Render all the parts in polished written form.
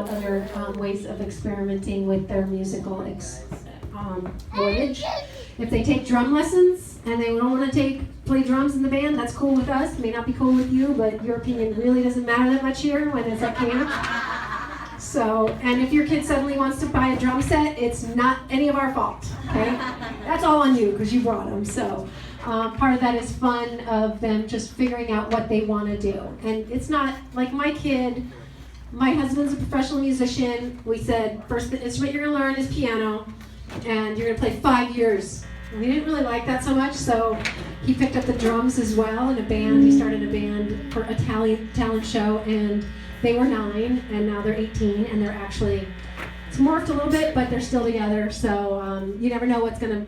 out other ways of experimenting with their musical voyage. If they take drum lessons and they don't want to play drums in the band, that's cool with us. May not be cool with you, but your opinion really doesn't matter that much here when it's at camp. So, and if your kid suddenly wants to buy a drum set, it's not any of our fault, okay? That's all on you because you brought them. So, part of that is fun of them just figuring out what they want to do. And it's not like my husband's a professional musician. We said, first the instrument you're going to learn is piano, and you're going to play 5 years. And we didn't really like that so much, so he picked up the drums as well in a band. He started a band for a talent show, and they were 9, and now they're 18, and they're actually, it's morphed a little bit, but they're still together, so you never know what's going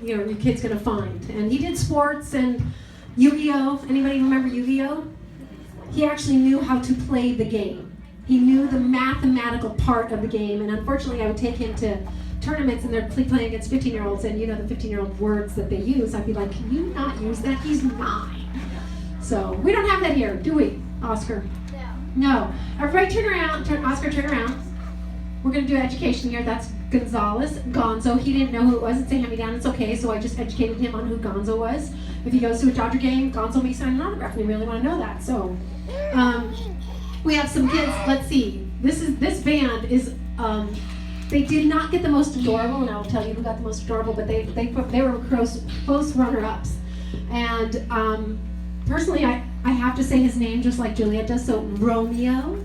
to, your kid's going to find. And he did sports and Yu-Gi-Oh! Anybody remember Yu-Gi-Oh? He actually knew how to play the game. He knew the mathematical part of the game, and unfortunately I would take him to tournaments and they're playing against 15-year-olds, and the 15-year-old words that they use, I'd be like, can you not use that? He's 9. So we don't have that here, do we, Oscar? No. Everybody turn around. Oscar, turn around. We're going to do education here. That's Gonzo. He didn't know who it was. It's a hand-me-down. It's okay. So I just educated him on who Gonzo was. If he goes to a Dodger game, Gonzo may sign an autograph, and we really want to know that. So we have some kids. Let's see. This band is. They did not get the most adorable, and I'll tell you who got the most adorable. But they were close runner-ups, and personally I have to say his name just like Juliet does. So Romeo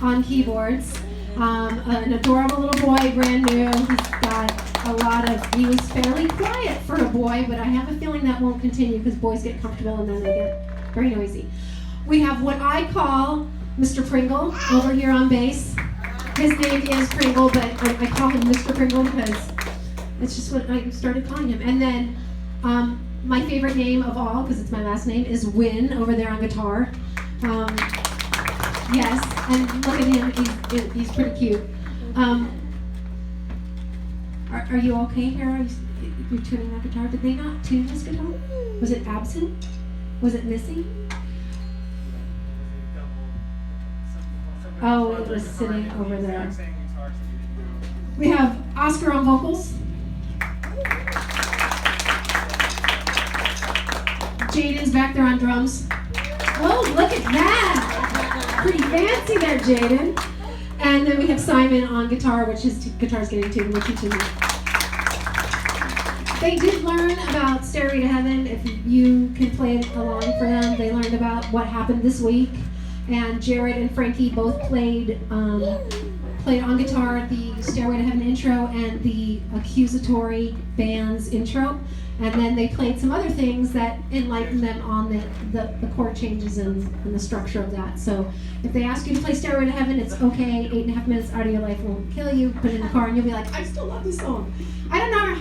on keyboards, an adorable little boy, brand new. He's got he was fairly quiet for a boy, but I have a feeling that won't continue because boys get comfortable and then they get very noisy. We have what I call Mr. Pringle over here on bass. His name is Pringle, but I call him Mr. Pringle because it's just what I started calling him. And then my favorite name of all, because it's my last name, is Win over there on guitar. Yes, and look at him, he's pretty cute. Are you okay here? You're tuning that guitar? Did they not tune this guitar? Was it absent? Was it missing? Oh, it was sitting over there. We have Oscar on vocals. Jaden's back there on drums. Oh, look at that! Pretty fancy there, Jaden. And then we have Simon on guitar, which is guitar's getting tuned. We're teaching them. They did learn about Stairway to Heaven. If you can play it along for them, they learned about what happened this week. And Jared and Frankie both played on guitar the Stairway to Heaven intro and the accusatory band's intro. And then they played some other things that enlightened them on the chord changes and the structure of that. So if they ask you to play Stairway to Heaven, it's okay. 8.5 minutes out of your life won't kill you. Put it in the car and you'll be like, I still love this song. I don't know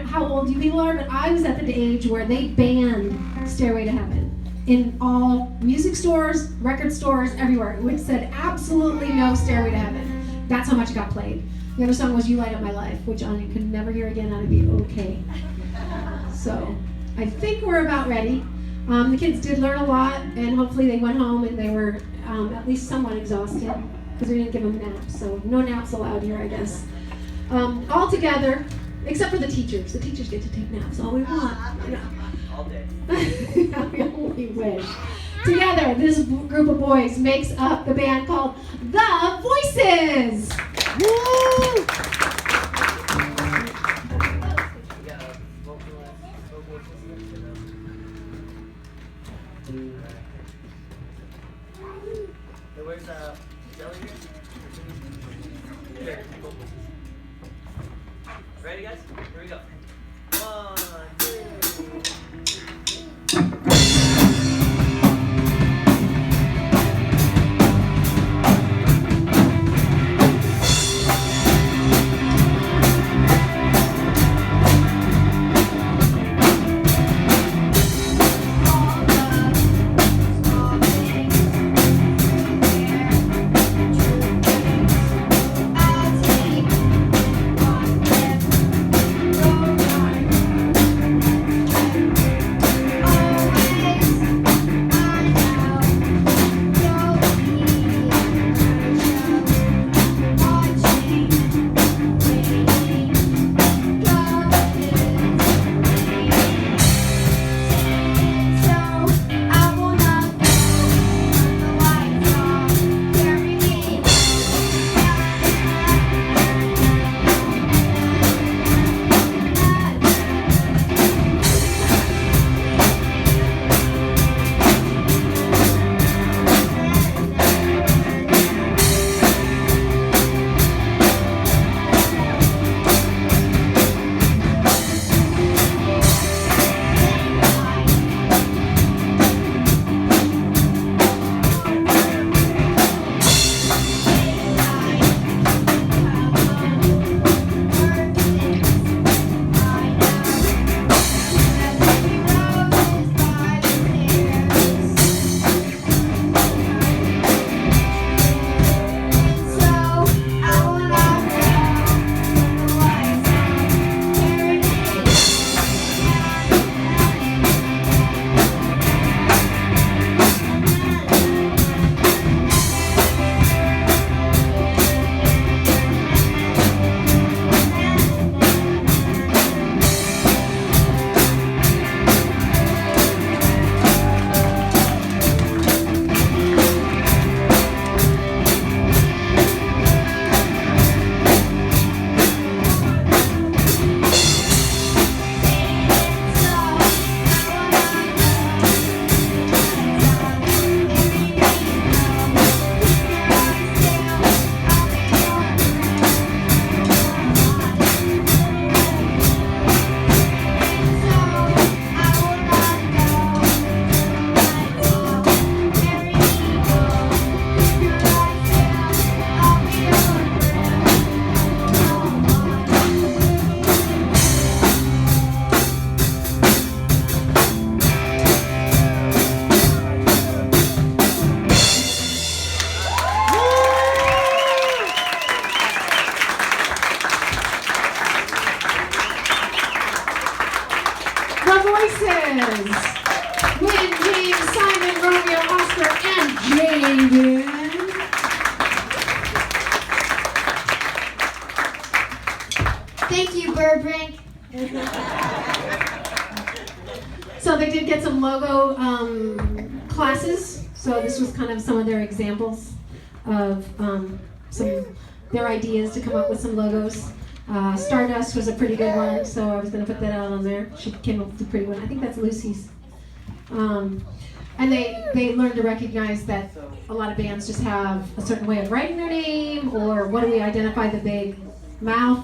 how old you people are, but I was at the age where they banned Stairway to Heaven in all music stores, record stores, everywhere, which said absolutely no Stairway to Heaven. That's how much it got played. The other song was You Light Up My Life, which I could never hear again. That'd be okay. So I think we're about ready. The kids did learn a lot, and hopefully they went home and they were at least somewhat exhausted because we didn't give them naps. So no naps allowed here, I guess. All together, except for the teachers. The teachers get to take naps all we want. All day. We only wish. Together, this group of boys makes up the band called The Voices. Woo! Where's Jelly here? Here, ready, guys? Here we go. 1, 2. Win, James, Simon, Romeo, Oscar, and Jaden. Thank you, Burbank. So they did get some logo classes. So this was kind of some of their examples of their ideas to come up with some logos. Stardust was a pretty good one, so I was going to put that out on there. She came up with a pretty one. I think that's Lucy's. And they learned to recognize that a lot of bands just have a certain way of writing their name, or what do we identify the big mouth